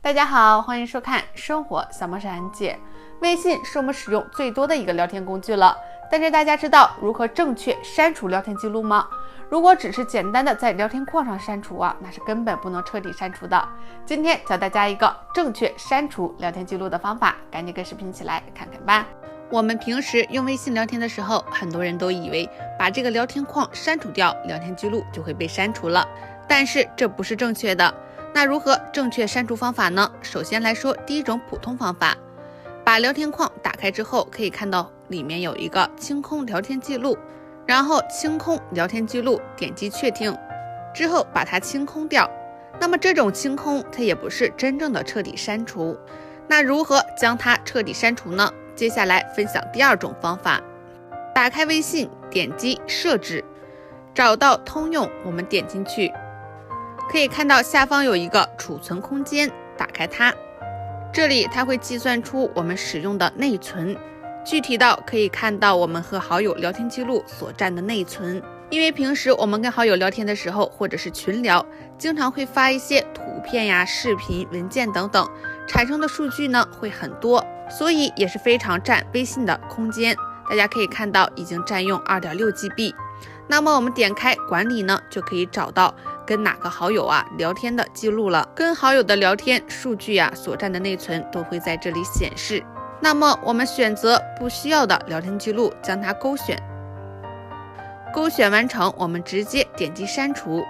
大家好，欢迎收看生活小魔神姐。微信是我们使用最多的一个聊天工具了，但是大家知道如何正确删除聊天记录吗？如果只是简单的在聊天框上删除那是根本不能彻底删除的。今天教大家一个正确删除聊天记录的方法，赶紧跟视频起来看看吧。我们平时用微信聊天的时候，很多人都以为把这个聊天框删除掉，聊天记录就会被删除了，但是这不是正确的。那如何正确删除方法呢？首先来说，第一种普通方法，把聊天框打开之后，可以看到里面有一个清空聊天记录，然后清空聊天记录，点击确定之后把它清空掉。那么这种清空它也不是真正的彻底删除。那如何将它彻底删除呢？接下来分享第二种方法，打开微信，点击设置，找到通用，我们点进去，可以看到下方有一个储存空间，打开它，这里它会计算出我们使用的内存，具体到可以看到我们和好友聊天记录所占的内存。因为平时我们跟好友聊天的时候，或者是群聊，经常会发一些图片呀、视频、文件等等，产生的数据呢会很多，所以也是非常占微信的空间。大家可以看到已经占用 2.6GB。那么我们点开管理呢，就可以找到跟哪个好友聊天的记录了。跟好友的聊天数据所占的内存都会在这里显示。那么我们选择不需要的聊天记录，将它勾选。勾选完成，我们直接点击删除。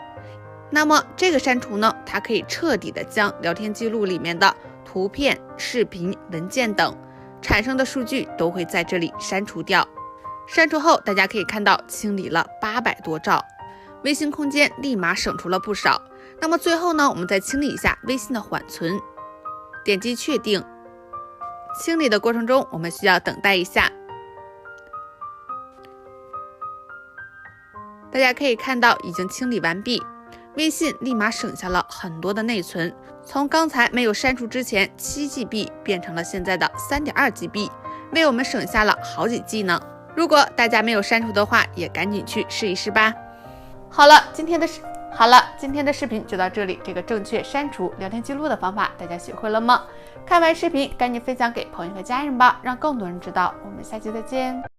那么这个删除呢，它可以彻底的将聊天记录里面的图片、视频、文件等产生的数据都会在这里删除掉。删除后，大家可以看到清理了800多兆，微信空间立马省出了不少。那么最后呢，我们再清理一下微信的缓存，点击确定。清理的过程中，我们需要等待一下。大家可以看到已经清理完毕，微信立马省下了很多的内存，从刚才没有删除之前 7GB 变成了现在的 3.2GB， 为我们省下了好几 G 呢。如果大家没有删除的话，也赶紧去试一试吧。好了，今天的视频就到这里。这个正确删除聊天记录的方法，大家学会了吗？看完视频赶紧分享给朋友和家人吧，让更多人知道。我们下期再见。